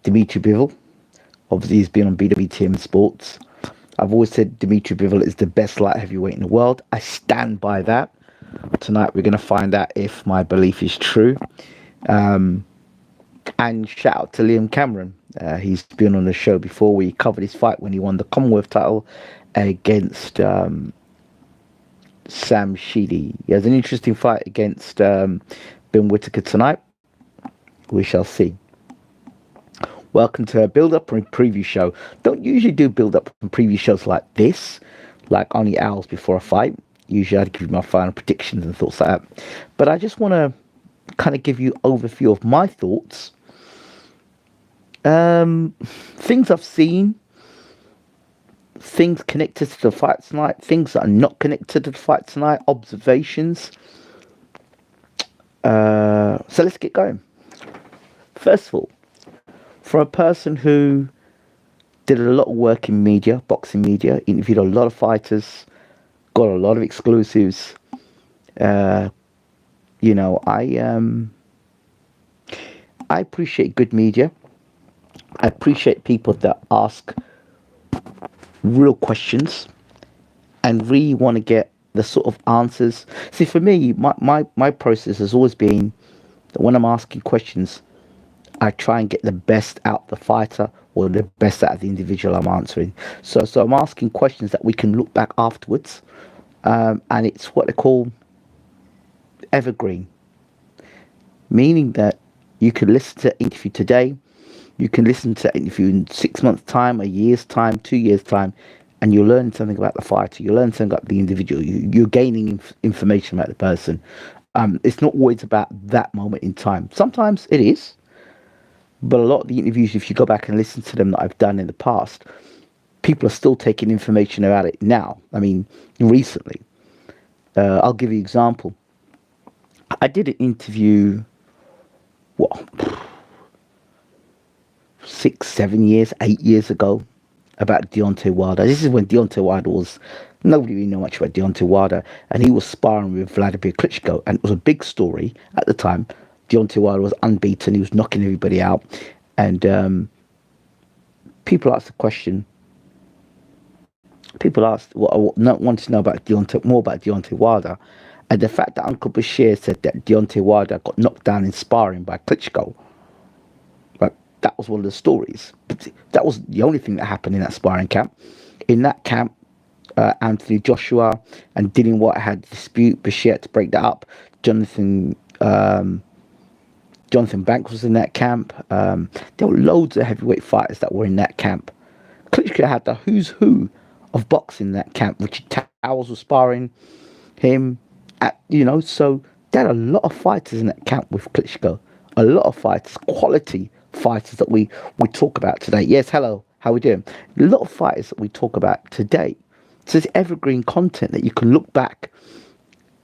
Dmitry Bivol. Obviously, he's been on BWTM Sports. I've always said Dmitry Bivol is the best light heavyweight in the world. I stand by that. Tonight, we're going to find out if my belief is true. And shout out to Liam Cameron. He's been on the show before. We covered his fight when he won the Commonwealth title against Sam Sheedy. He has an interesting fight against Ben Whittaker tonight. We shall see. Welcome to a build-up and preview show. Don't usually do build-up and preview shows like this, like only hours before a fight. Usually I'd give you my final predictions and thoughts like that. But I just want to kind of give you an overview of my thoughts. Things I've seen, things connected to the fight tonight, things that are not connected to the fight tonight, observations. So let's get going. First of all, for a person who did a lot of work in media, boxing media, interviewed a lot of fighters, got a lot of exclusives, I appreciate good media. I appreciate people that ask real questions and really want to get the sort of answers. See, for me, my process has always been that when I'm asking questions, I try and get the best out the fighter or the best out of the individual I'm answering. So I'm asking questions that we can look back afterwards, and it's what they call evergreen, meaning that you can listen to an interview today, you can listen to an interview in 6 months' time, a year's time, 2 years' time, and you'll learn something about the fighter. You learn something about the individual. You're gaining information about the person. It's not always about that moment in time. Sometimes it is. But a lot of the interviews, if you go back and listen to them that I've done in the past, people are still taking information about it now. I mean, recently. I'll give you an example. I did an interview, 6, 7 years, 8 years ago about Deontay Wilder. This is when Deontay Wilder was, nobody really knew much about Deontay Wilder, and he was sparring with Vladimir Klitschko, and it was a big story at the time. Deontay Wilder was unbeaten. He was knocking everybody out. And people asked the question. People asked what I wanted to know about more about Deontay Wilder. And the fact that Uncle Bashir said that Deontay Wilder got knocked down in sparring by Klitschko, right? That was one of the stories. But that was the only thing that happened in that sparring camp. In that camp, Anthony Joshua and Dillian White had a dispute. Bashir had to break that up. Jonathan Banks was in that camp. There were loads of heavyweight fighters that were in that camp. Klitschko had the who's who of boxing in that camp. Richard Towers was sparring him. So there are a lot of fighters in that camp with Klitschko. A lot of fighters, quality fighters that we talk about today. Yes, hello, how we doing? A lot of fighters that we talk about today. So it's evergreen content that you can look back.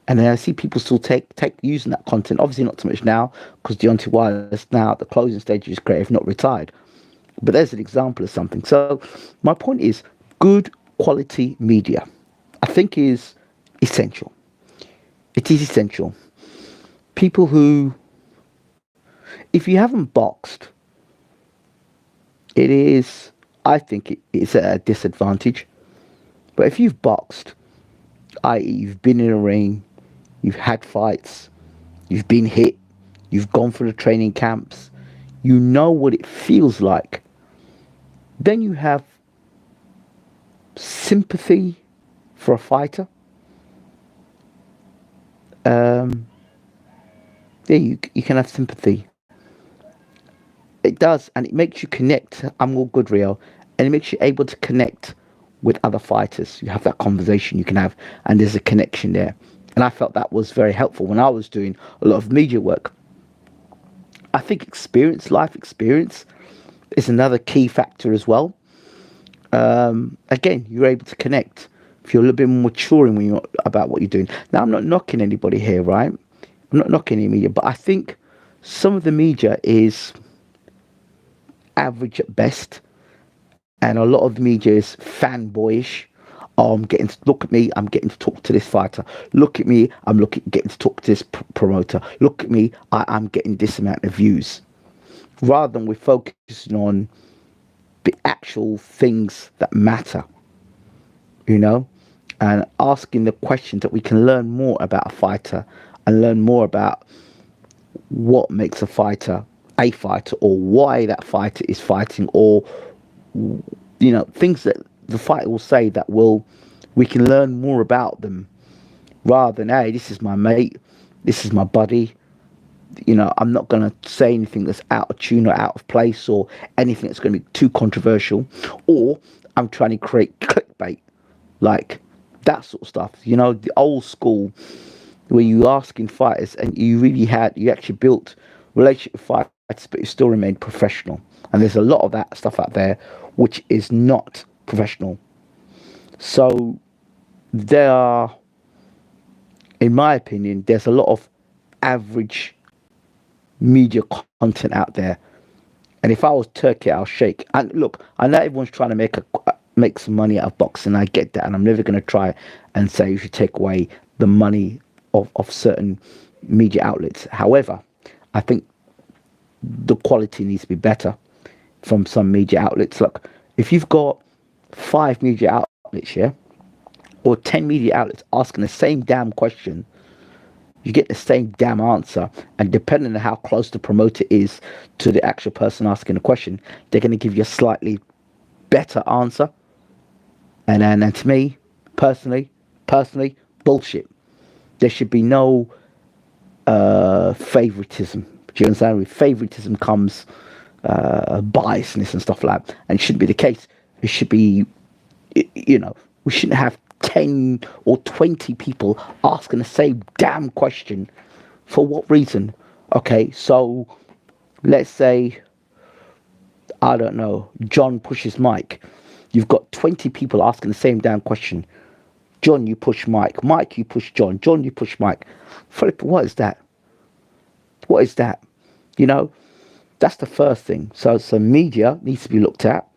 And then I see people still take using that content. Obviously not so much now, because Deontay Wilder is now at the closing stage of his career, if not retired. But there's an example of something. So my point is, good quality media, I think, is essential. It is essential. People who, if you haven't boxed, I think it's at a disadvantage. But if you've boxed, i.e. you've been in a ring, you've had fights, you've been hit, you've gone through the training camps, you know what it feels like, then you have sympathy for a fighter. You can have sympathy. It does, and it makes you connect. I'm all good, Rio. And it makes you able to connect with other fighters. You have that conversation you can have, and there's a connection there. And I felt that was very helpful when I was doing a lot of media work. I think life experience, is another key factor as well. Again, you're able to connect if you're a little bit more maturing when you're about what you're doing. Now, I'm not knocking anybody here, right? I'm not knocking any media, but I think some of the media is average at best, and a lot of the media is fanboyish. Oh, look at me, I'm getting to talk to this fighter. Look at me, getting to talk to this promoter. Look at me, I'm getting this amount of views. rather than we're focusing on the actual things that matter, you know, and asking the questions that we can learn more about a fighter and learn more about what makes a fighter, or why that fighter is fighting, or things that the fighter will say that we can learn more about them, rather than, hey, this is my mate, this is my buddy. I'm not going to say anything that's out of tune or out of place, or anything that's going to be too controversial, or I'm trying to create clickbait, like that sort of stuff. The old school, where you asking fighters and you actually built relationship with fighters, but you still remained professional. And there's a lot of that stuff out there which is not professional. So there are, in my opinion, there's a lot of average media content out there. And if I was Turkey, I'll shake. And look, I know everyone's trying to make some money out of boxing. I get that, and I'm never going to try and say you should take away the money of certain media outlets. However, I think the quality needs to be better from some media outlets. Look, if you've got 5 media outlets here, or 10 media outlets asking the same damn question, you get the same damn answer. And depending on how close the promoter is to the actual person asking the question, they're going to give you a slightly better answer. And to me, personally, bullshit. There should be no favoritism. Do you understand? With favoritism comes biasness and stuff like that. And it shouldn't be the case. It should be, we shouldn't have 10 or 20 people asking the same damn question. For what reason? Okay, so let's say, I don't know, John pushes Mike. You've got 20 people asking the same damn question. John, you push Mike. Mike, you push John. John, you push Mike. Flip, what is that? What is that? That's the first thing. So media needs to be looked at.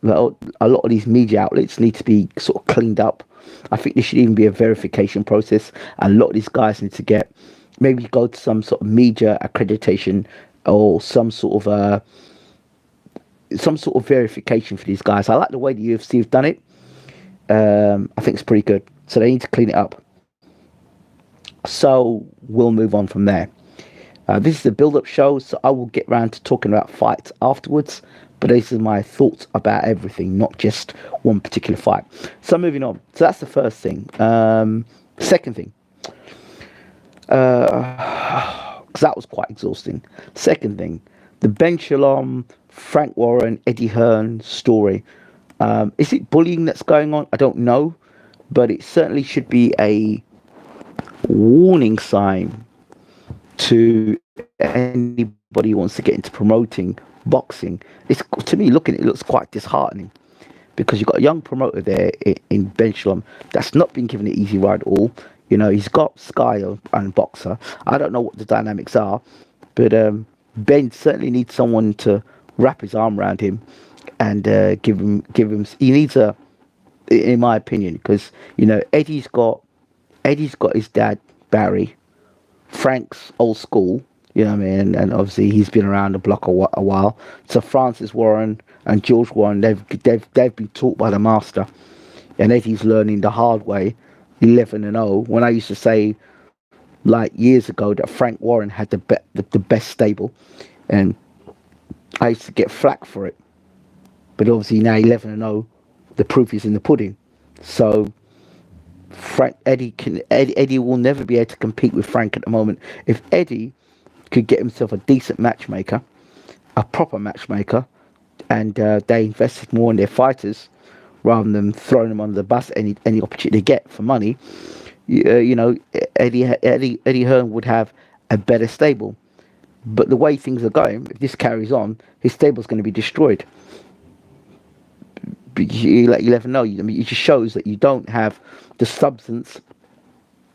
A lot of these media outlets need to be sort of cleaned up. I think there should even be a verification process. And a lot of these guys need to maybe go to some sort of media accreditation, or some sort of verification for these guys. I like the way the UFC have done it. I think it's pretty good. So they need to clean it up. So we'll move on from there. This is a build-up show, so I will get around to talking about fights afterwards. But these are my thoughts about everything, not just one particular fight. So moving on. So that's the first thing. Second thing. Because that was quite exhausting. Second thing. The Ben Shalom, Frank Warren, Eddie Hearn story. Is it bullying that's going on? I don't know. But it certainly should be a warning sign to anybody who wants to get into promoting boxing. It's, to me, it looks quite disheartening, because you've got a young promoter there in Ben Shalom that's not been given an easy ride at all. He's got Sky and Boxer. I don't know what the dynamics are, but Ben certainly needs someone to wrap his arm around him and give him. He needs in my opinion, because Eddie's got his dad Barry. Frank's old school, you know what I mean, and obviously he's been around the block a while. So Francis Warren and George Warren, they've been taught by the master, and Eddie's learning the hard way, 11-0. When I used to say, like years ago, that Frank Warren had the best stable, and I used to get flack for it, but obviously now 11-0, the proof is in the pudding. So Eddie will never be able to compete with Frank at the moment. If Eddie could get himself a decent matchmaker, a proper matchmaker, and they invested more in their fighters rather than throwing them under the bus any opportunity they get for money, Eddie Hearn would have a better stable. But the way things are going, if this carries on, his stable's going to be destroyed. You never know. It just shows that you don't have the substance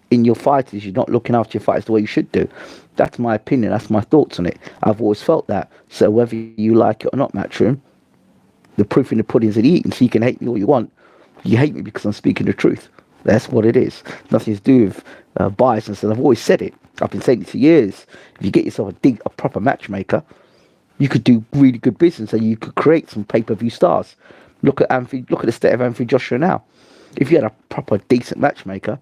in your fighters. You're not looking after your fighters the way you should do. That's my opinion. That's my thoughts on it. I've always felt that. So whether you like it or not, Matchroom, the proof in the pudding is in eating. So you can hate me all you want. You hate me because I'm speaking the truth. That's what it is. Nothing to do with bias. And so I've always said it. I've been saying it for years. If you get yourself a proper matchmaker, You could do really good business, and you could create some pay-per-view stars. Look at the state of Anthony Joshua now. If you had a proper decent matchmaker,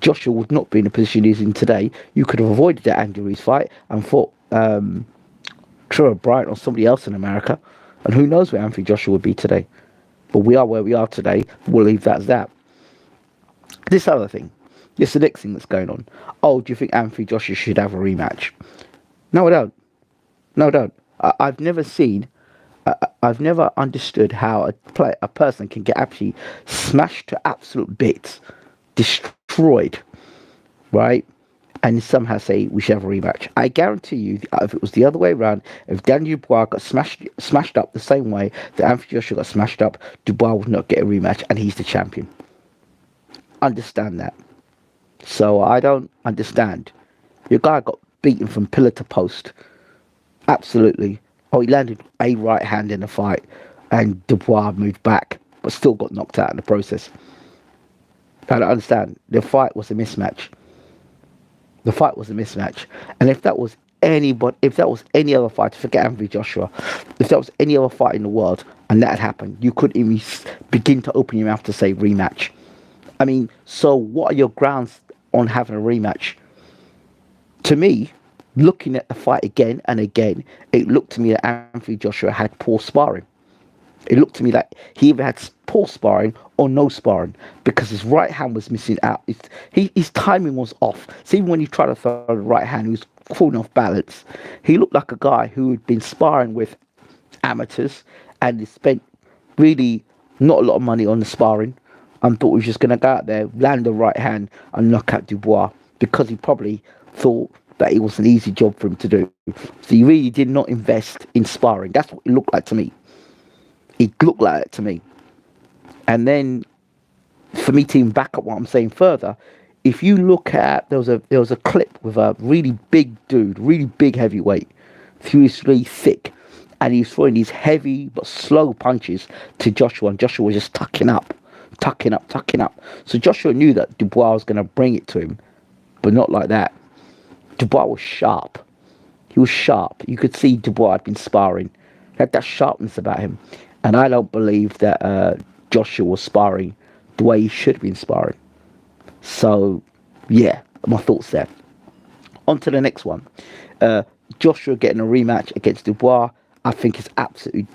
Joshua would not be in the position he's in today. You could have avoided that Andy Ruiz fight and fought Trevor Bryant or somebody else in America, and who knows where Anthony Joshua would be today. But we are where we are today. We'll leave that as that. This other thing, this the next thing that's going on. Oh, do you think Anthony Joshua should have a rematch? No, I don't. No, I don't. I've never seen, I've never understood how a person can get actually smashed to absolute bits, destroyed, right? And somehow say we should have a rematch. I guarantee you, if it was the other way around, if Daniel Dubois got smashed up the same way that Anthony Joshua got smashed up, Dubois would not get a rematch, and he's the champion. Understand that. So I don't understand. Your guy got beaten from pillar to post. Absolutely. Oh, he landed a right hand in the fight, and Dubois moved back, but still got knocked out in the process. I don't understand. The fight was a mismatch. The fight was a mismatch. And if that was anybody, if that was any other fight, forget Anthony Joshua, if that was any other fight in the world and that had happened, you couldn't even begin to open your mouth to say rematch. I mean, so what are your grounds on having a rematch? To me, looking at the fight again and again, it looked to me that Anthony Joshua had poor sparring. It looked to me like he either had poor sparring or no sparring, because his right hand was missing out. His timing was off. So even when he tried to throw the right hand, he was falling off balance. He looked like a guy who had been sparring with amateurs and he spent really not a lot of money on the sparring and thought he was just going to go out there, land the right hand and knock out Dubois, because he probably thought that it was an easy job for him to do. So he really did not invest in sparring. That's what it looked like to me. It looked like it to me. And then, for me to even back up what I'm saying further, if you look at, there was a clip with a really big dude, really big heavyweight, furiously thick, and he was throwing these heavy but slow punches to Joshua, and Joshua was just tucking up. So Joshua knew that Dubois was going to bring it to him, but not like that. Dubois was sharp. He was sharp. You could see Dubois had been sparring. He had that sharpness about him. And I don't believe that Joshua was sparring the way he should have been sparring. So, yeah, my thoughts there. On to the next one. Joshua getting a rematch against Dubois, I think is absolutely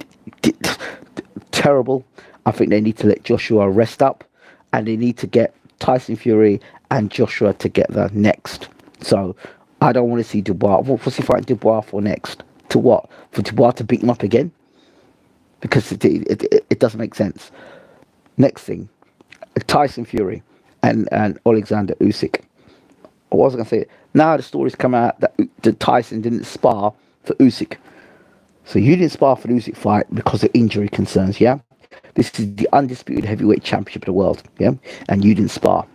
terrible. I think they need to let Joshua rest up, and they need to get Tyson Fury and Joshua together next. So, I don't want to see Dubois. What's he fighting Dubois for next? To what? For Dubois to beat him up again? Because it doesn't make sense. Next thing, Tyson Fury and Alexander Usyk. What was I going to say? Now the stories come out that Tyson didn't spar for Usyk. So you didn't spar for the Usyk fight because of injury concerns, yeah? This is the undisputed heavyweight championship of the world, yeah? And you didn't spar.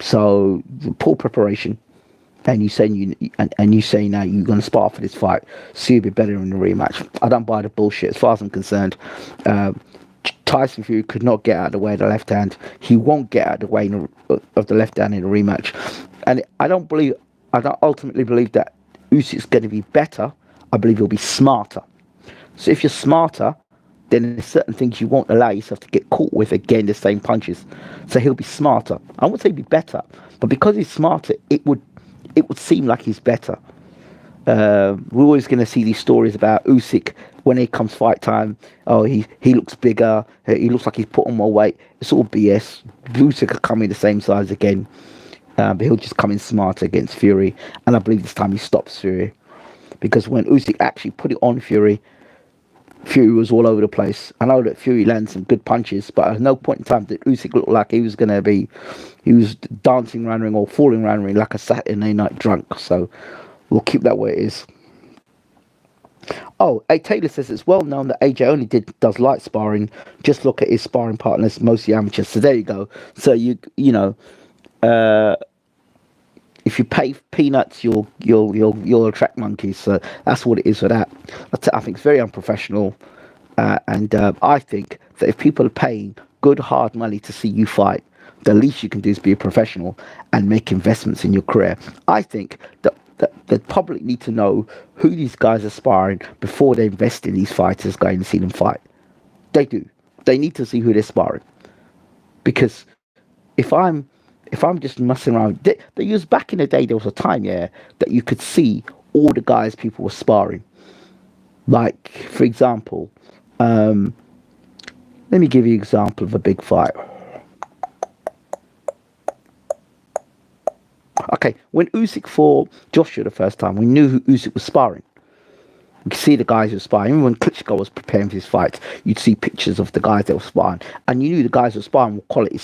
So poor preparation. And you say now you're going to spar for this fight, so you'll be better in the rematch. I don't buy the bullshit. As far as I'm concerned, Tyson Fury could not get out of the way of the left hand. He won't get out of the way of the left hand in a rematch. And I don't ultimately believe that Usyk's going to be better. I believe he'll be smarter. So if you're smarter, then there's certain things you won't allow yourself to get caught with again, the same punches. So he'll be smarter. I wouldn't say he'll be better, but because he's smarter, it would seem like he's better. We're always going to see these stories about Usyk when it comes fight time. Oh, he looks bigger. He looks like he's put on more weight. It's all BS. Usyk will come in the same size again, but he'll just come in smarter against Fury. And I believe this time he stops Fury, because when Usyk actually put it on Fury, Fury was all over the place. I know that Fury landed some good punches, but at no point in time did Usyk look like he was dancing around the ring or falling around the ring like a Saturday night drunk. So we'll keep that where it is. Oh, A. Taylor says it's well known that AJ only does light sparring. Just look at his sparring partners, mostly amateurs. So there you go. So you know, if you pay peanuts, you'll attract monkeys. So that's what it is for that. I think it's very unprofessional, and I think that if people are paying good hard money to see you fight, the least you can do is be a professional and make investments in your career. I think that the public need to know who these guys are sparring before they invest in these fighters going to see them fight. They do. They need to see who they're sparring. Because if I'm just messing around, they used back in the day, there was a time, yeah, that you could see all the guys people were sparring. Like, for example, let me give you an example of a big fight. Okay, when Usyk fought Joshua the first time, we knew who Usyk was sparring. You could see the guys who were sparring. Even when Klitschko was preparing for his fights, you'd see pictures of the guys that were sparring, and you knew the guys who were sparring were quality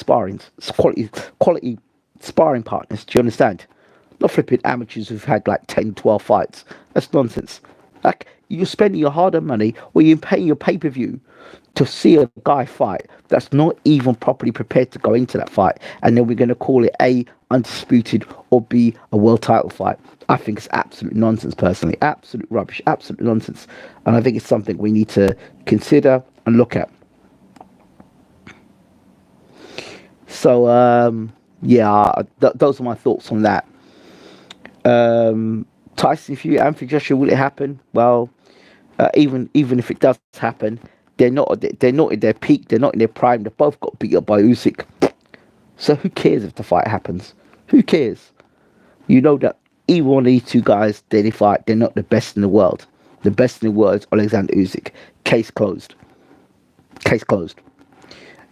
quality sparring partners. Do you understand? Not flipping amateurs who've had like 10, 12 fights. That's nonsense. Like, you're spending your hard-earned money, or you're paying your pay-per-view to see a guy fight that's not even properly prepared to go into that fight, and then we're going to call it A, undisputed, or B, a world title fight. I think it's absolute nonsense, personally. Absolute rubbish, absolute nonsense. And I think it's something we need to consider and look at. So, those are my thoughts on that. Tyson Fury, Anthony Joshua, will it happen? Well, even if it does happen, they're not in their peak, they're not in their prime. They've both got beat up by Usyk. So who cares if the fight happens? Who cares? You know that either one of these two guys, they fight, they're not the best in the world. The best in the world is Alexander Usyk. Case closed. Case closed.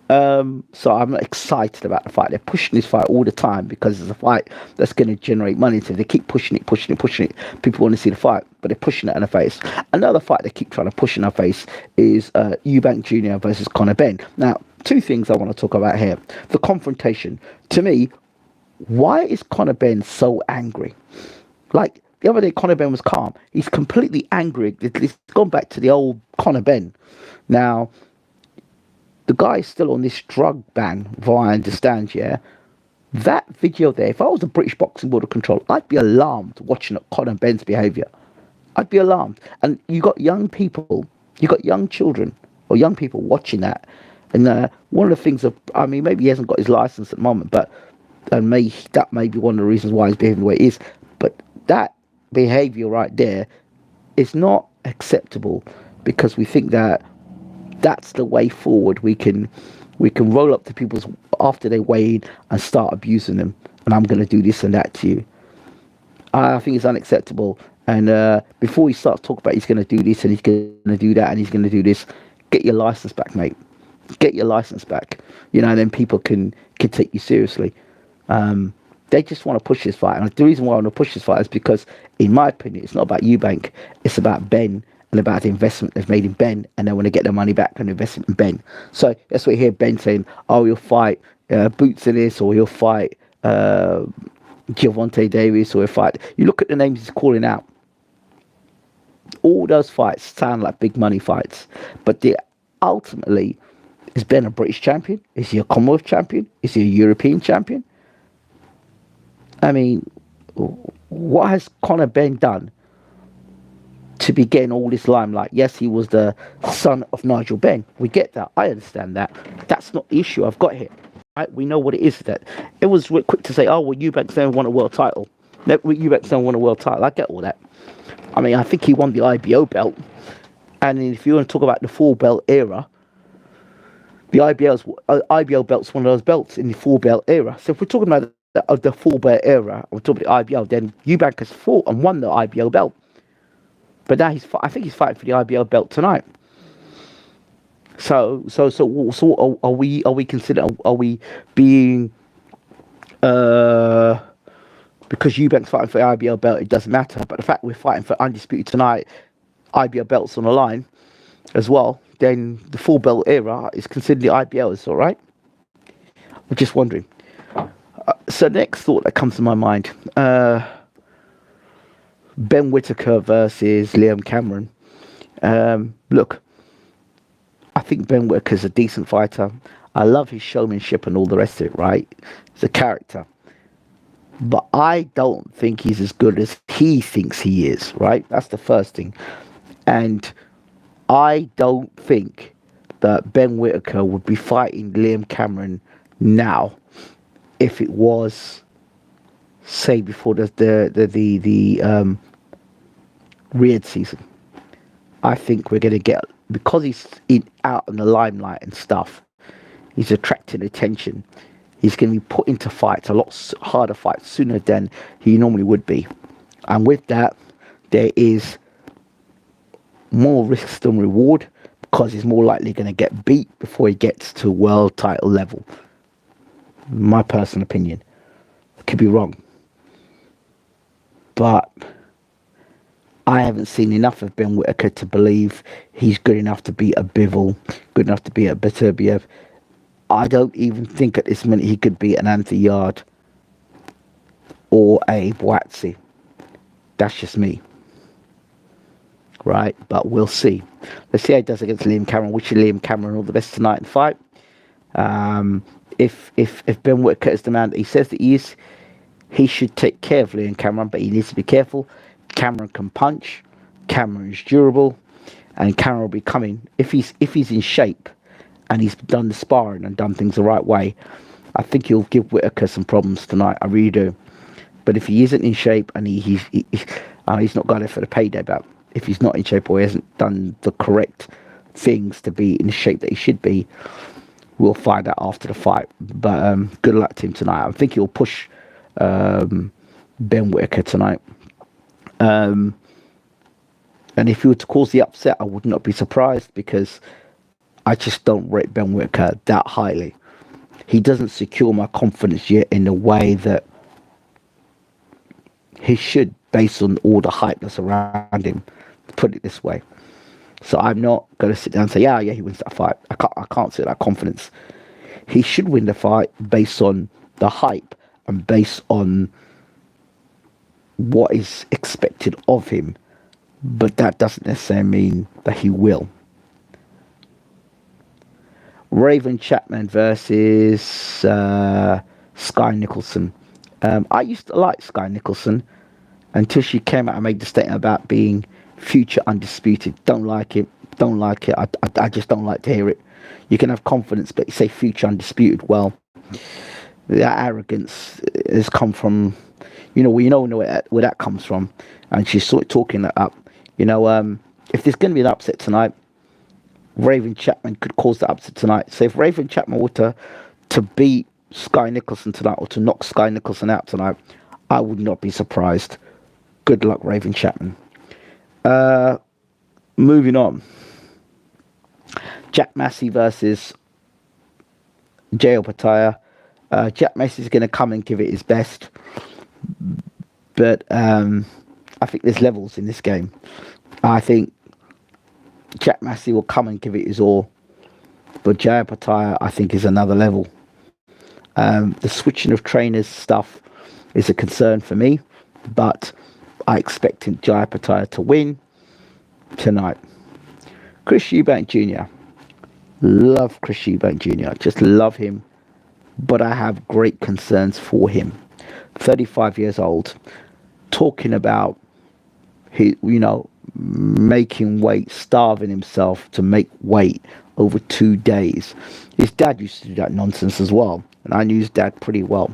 So I'm not excited about the fight. They're pushing this fight all the time because it's a fight that's going to generate money. So they keep pushing it. People want to see the fight, but they're pushing it in the face. Another fight they keep trying to push in our face is Eubank Jr. versus Conor Benn. Now, two things I want to talk about here. The confrontation. To me, why is Conor Benn so angry? Like, the other day, Conor Benn was calm. He's completely angry. It's gone back to the old Conor Benn. Now, the guy's still on this drug ban, if I understand, yeah? That video there, if I was the British Boxing Board of Control, I'd be alarmed watching Conor Benn's behaviour. I'd be alarmed. And you got young people, you got young children, or young people watching that. And one of the things, maybe he hasn't got his licence at the moment, but that may be one of the reasons why he's behaving the way he is. But that behaviour right there is not acceptable, because we think that that's the way forward. We can roll up to people's after they weigh in and start abusing them, and I'm going to do this and that to you. I think it's unacceptable. And before he starts talking about he's going to do this and he's going to do that and he's going to do this, get your license back, mate. Get your license back. You know, and then people can take you seriously. They just want to push this fight, and the reason why I want to push this fight is because, in my opinion, it's not about Eubank. It's about Benn. And about the investment they've made in Benn, and they want to get their money back and investment in Benn. So that's what you hear Benn saying, oh, he'll fight Boots in this, or he'll fight Gervonta Davis, or he'll fight... You look at the names he's calling out. All those fights sound like big money fights. But ultimately, is Benn a British champion? Is he a Commonwealth champion? Is he a European champion? I mean, what has Conor Benn done to be getting all this limelight? Yes, he was the son of Nigel Benn. We get that. I understand that. That's not the issue I've got here. Right? We know what it is. That it was quick to say, oh, well, Eubank's never won a world title. Eubank's never won a world title. I get all that. I mean, I think he won the IBO belt. And if you want to talk about the full belt era, the IBO belt's one of those belts in the full belt era. So if we're talking about the full belt era, we're talking about the IBO, then Eubank has fought and won the IBO belt. But now I think he's fighting for the IBO belt tonight. So are we considering? Are we being because Eubank's fighting for the IBO belt, it doesn't matter. But the fact we're fighting for undisputed tonight, IBO belts on the line as well, then the full belt era is considered the IBO. Is all right. I'm just wondering. So next thought that comes to my mind. Ben Whittaker versus Liam Cameron. Look, I think Ben Whittaker's a decent fighter. I love his showmanship and all the rest of it, right? He's a character. But I don't think he's as good as he thinks he is, right? That's the first thing. And I don't think that Ben Whittaker would be fighting Liam Cameron now if it was say before the Riyadh season. I think we're going to get, because he's out in the limelight and stuff, he's attracting attention. He's going to be put into fights, a lot harder fights, sooner than he normally would be. And with that, there is more risks than reward, because he's more likely going to get beat before he gets to world title level. My personal opinion. I could be wrong. But I haven't seen enough of Ben Whittaker to believe he's good enough to beat a Bivol, good enough to beat a Beterbiev. I don't even think at this minute he could beat an Anthony Yard or a Bwtm. That's just me. Right? But we'll see. Let's see how he does against Liam Cameron. Wish Liam Cameron all the best tonight in the fight. If Ben Whittaker is the man that he says that he is, he should take care of Liam Cameron, but he needs to be careful. Cameron can punch. Cameron is durable, and Cameron will be coming if he's in shape and he's done the sparring and done things the right way. I think he'll give Whittaker some problems tonight. I really do. But if he isn't in shape and he's not got it for the payday, but if he's not in shape or he hasn't done the correct things to be in the shape that he should be, we'll find out after the fight. But good luck to him tonight. I think he'll push Ben Whittaker tonight. And if he were to cause the upset, I would not be surprised, because I just don't rate Ben Whittaker that highly. He doesn't secure my confidence yet in the way that he should, based on all the hype that's around him, put it this way. So I'm not going to sit down and say, yeah, he wins that fight. I can't say that confidence. He should win the fight based on the hype and based on what is expected of him, but that doesn't necessarily mean that he will. Raven Chapman versus Sky Nicholson. I used to like Sky Nicholson until she came out and made the statement about being future undisputed. Don't like it. I just don't like to hear it. You can have confidence, but you say future undisputed. Well, that arrogance has come from, we know where that comes from, and she's sort of talking that up. If there's going to be an upset tonight, Raven Chapman could cause the upset tonight. So if Raven Chapman were to beat Sky Nicholson tonight, or to knock Sky Nicholson out tonight, I would not be surprised. Good luck, Raven Chapman. Moving on. Jack Massey versus Jail Pattaya. Jack Massey is going to come and give it his best, but I think there's levels in this game. I think Jack Massey will come and give it his all, but Jail Pattaya, I think, is another level. The switching of trainers stuff is a concern for me, but I expect Jail Pattaya to win tonight. Chris Eubank Jr. Love Chris Eubank Jr. Just love him, but I have great concerns for him. 35 years old, talking about making weight, starving himself to make weight over 2 days. His dad used to do that nonsense as well, and I knew his dad pretty well.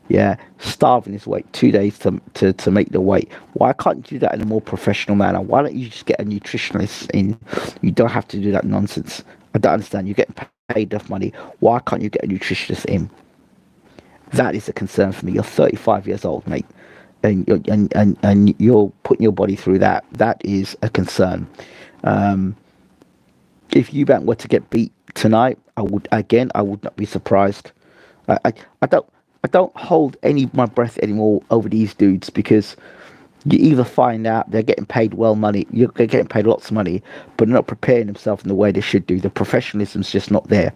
Yeah, starving his weight 2 days to make the weight. Why can't you do that in a more professional manner? Why don't you just get a nutritionist in? You don't have to do that nonsense. I don't understand. You're getting paid enough money. Why can't you get a nutritionist in? That is a concern for me. You're 35 years old, mate, and you're putting your body through that. That is a concern. If Eubank were to get beat tonight, I would not be surprised. I don't hold any of my breath anymore over these dudes, because you either find out they're getting paid they're getting paid lots of money, but they're not preparing themselves in the way they should do. The professionalism's just not there.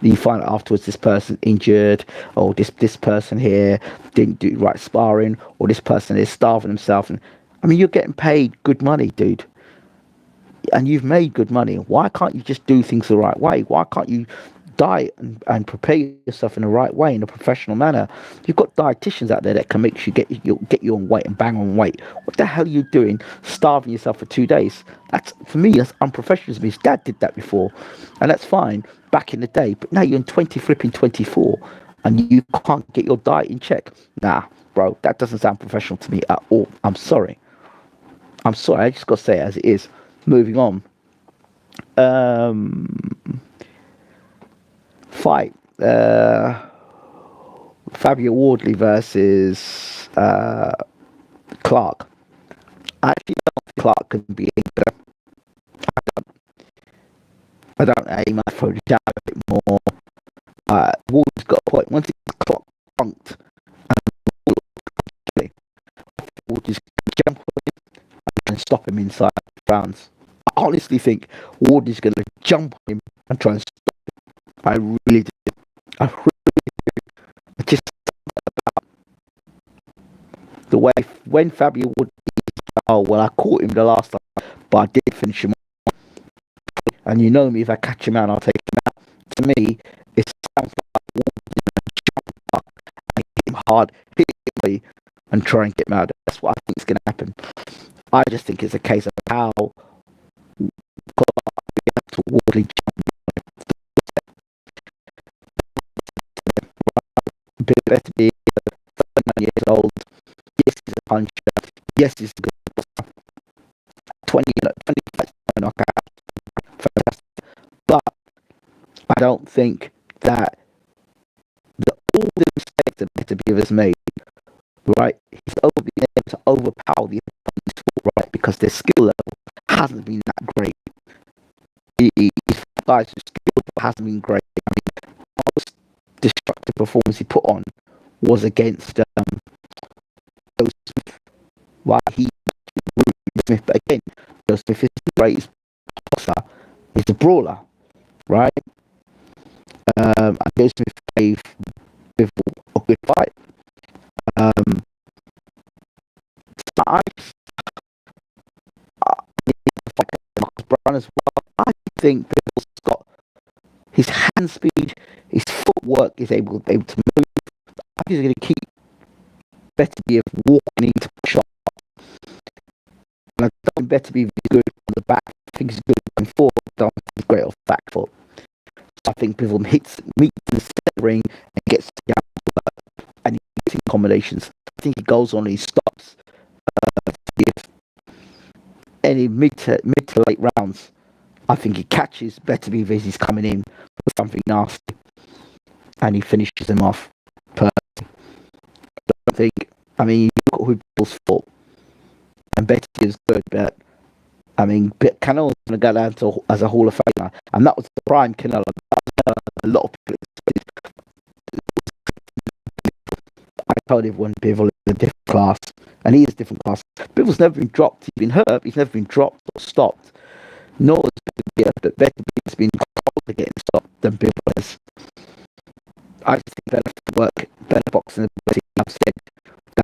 You find out afterwards this person injured, or this person here didn't do right sparring, or this person is starving himself. And you're getting paid good money, dude, and you've made good money. Why can't you just do things the right way? Why can't you diet and prepare yourself in the right way, in a professional manner? You've got dietitians out there that can make you get you on weight and bang on weight. What the hell are you doing, starving yourself for 2 days? That's, for me, that's unprofessional. His dad did that before, and that's fine back in the day. But now you're in 24, and you can't get your diet in check. Nah, bro. That doesn't sound professional to me at all. I'm sorry. I'm sorry. I just got to say it as it is. Moving on. Fight. Fabio Wardley versus Clark. I actually don't think Clark can be any better. I don't know. He might throw the jab a bit more. Wardley's got a point. Once he's Clark punked, Wardley's going to jump on him and stop him inside rounds. I honestly think Wardley's going to jump on him and try and stop him. I really do. I really do. I just about the way when Fabio Wardley, oh well, I caught him the last time, but I did finish him. And you know me, if I catch him out, I'll take him out. To me, it sounds like Wardley's going to jump up and hit him hard, hit him and try and get him out. That's what I think is going to happen. I just think it's a case of how Wardley Beterbiev, 39 years old. Yes, he's a puncher. Yes, he's a good boxer. 20 fights knockout. Fantastic. But I don't think that all the mistakes that Beterbiev has made, right, he's been able to overpower the opponent's sport, right, because their skill level hasn't been that great. These guys whose skill level hasn't been great. I mean, the most destructive performance he put on was against Joe Smith. Why he Smith, but again, Joe Smith is the greatest boxer. He's a brawler, right? And Joe Smith gave Bivol a good fight. So I Brown as well. I think Bivol's got his hand speed, his footwork is able to move. I think he's going to keep Beterbiev walking into shots. And I don't think Beterbiev is good on the back. I think he's good going forward. I don't think he's great off the back foot. So I think Bivol meets in the center ring and gets down and he gets in combinations. I think he goes on and he stops any mid to late rounds. I think he catches Beterbiev as he's coming in with something nasty and he finishes him off. Personally, I don't think. I mean, you look at who Bivol's fought, and Beterbiev's good, but I mean, Canelo's going to go down to as a Hall of Famer, and that was the prime Canelo. A lot of people expected. I told everyone Bivol is a different class, and he is a different class. Bivol's never been dropped. He's been hurt. He's never been dropped or stopped. Nor has Beterbiev, but Beterbiev's been closer getting stopped than Bivol is. I just think better work, better boxing ability. I've said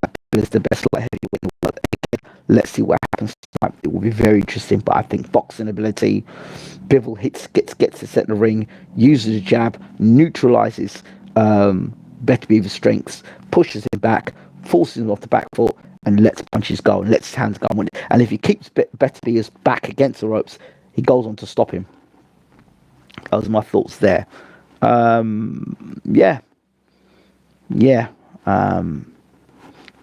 that Bivol is the best light heavyweight in the world. Again, let's see what happens tonight. It will be very interesting, but I think boxing ability, Bivol gets to set in the ring, uses a jab, neutralizes Beterbiev's strengths, pushes him back, forces him off the back foot, and lets punches go and lets hands go. And if he keeps Beterbiev's back against the ropes, he goes on to stop him. Those are my thoughts there. Yeah.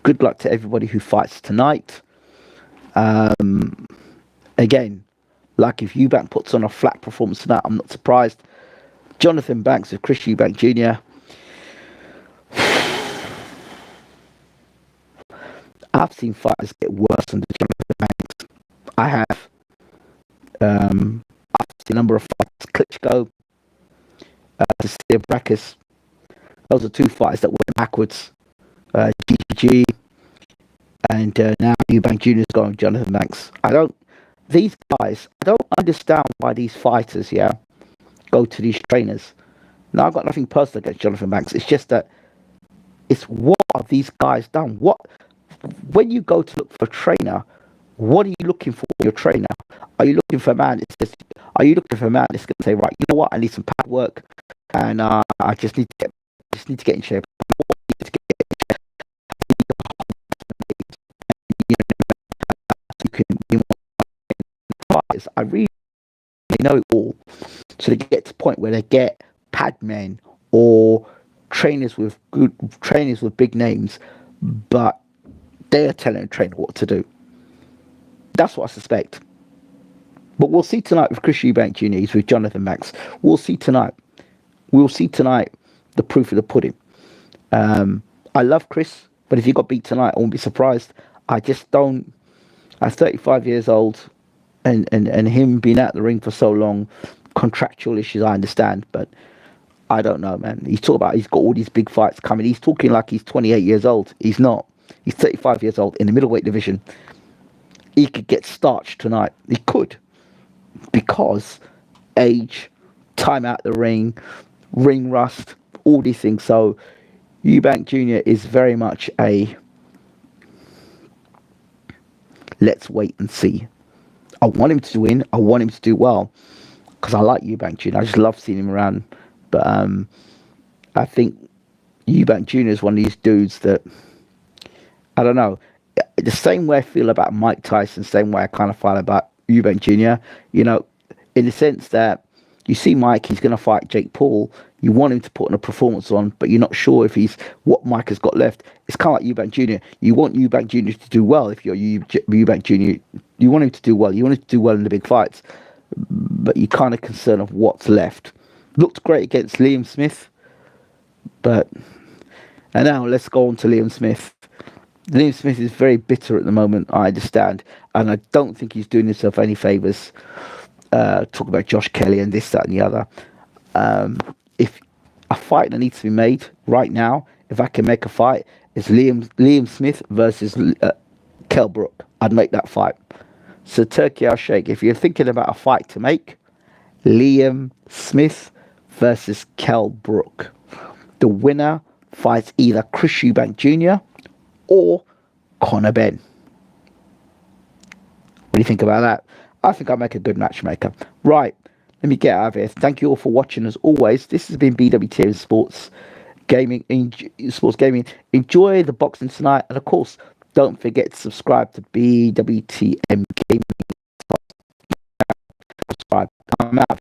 Good luck to everybody who fights tonight. Again, like if Eubank puts on a flat performance tonight, I'm not surprised. Jonathan Banks with Chris Eubank Jr. I've seen fighters get worse than Jonathan Banks. I have. I've seen a number of fighters, Klitschko, to Brackus. Those are two fighters that went backwards. GGG, and now Eubank Jr. has gone with Jonathan Banks. I don't understand why these fighters, go to these trainers. Now, I've got nothing personal against Jonathan Banks. It's just that it's what have these guys done? When you go to look for a trainer, what are you looking for in your trainer? Are you looking for a man that's going to say, right, you know what, I need some pad work, and I just need to get in shape. I really know it all, so they get to the point where they get pad men or trainers with big names, but they are telling the trainer what to do. That's what I suspect. But we'll see tonight with Chris Eubank Jr. He's with Jonathan Max. We'll see tonight. We'll see tonight the proof of the pudding. I love Chris, but if he got beat tonight, I won't be surprised. I just don't. At 35 years old, and him being out the ring for so long, contractual issues, I understand, but I don't know, man. He's talking about he's got all these big fights coming. He's talking like he's 28 years old. He's not. He's 35 years old in the middleweight division. He could get starched tonight. He could. Because age, time out the ring rust, all these things. So Eubank Jr. is very much a let's wait and see. I want him to win. I want him to do well because I like Eubank Jr. I just love seeing him around. But I think Eubank Jr. is one of these dudes that, I don't know, the same way I feel about Mike Tyson, same way I kind of feel about Eubank Jr., you know, in the sense that you see Mike, he's going to fight Jake Paul. You want him to put in a performance on, but you're not sure if he's what Mike has got left. It's kind of like Eubank Jr. You want Eubank Jr. to do well if you're Eubank Jr. You want him to do well. You want him to do well in the big fights, but you're kind of concerned of what's left. Looked great against Liam Smith, and now let's go on to Liam Smith. Liam Smith is very bitter at the moment, I understand, and I don't think he's doing himself any favours. Talk about Josh Kelly and this, that, and the other. If a fight that needs to be made right now, if I can make a fight, it's Liam Smith versus Kell Brook. I'd make that fight. So Turkey Al Sheikh, if you're thinking about a fight to make, Liam Smith versus Kell Brook. The winner fights either Chris Eubank Jr. or Conor Benn. What do you think about that? I think I'll make a good matchmaker. Right, let me get out of here. Thank you all for watching as always. This has been Bwtm Sports Gaming. Enjoy the boxing tonight. And of course, don't forget to subscribe to Bwtm Gaming. Subscribe. I'm out.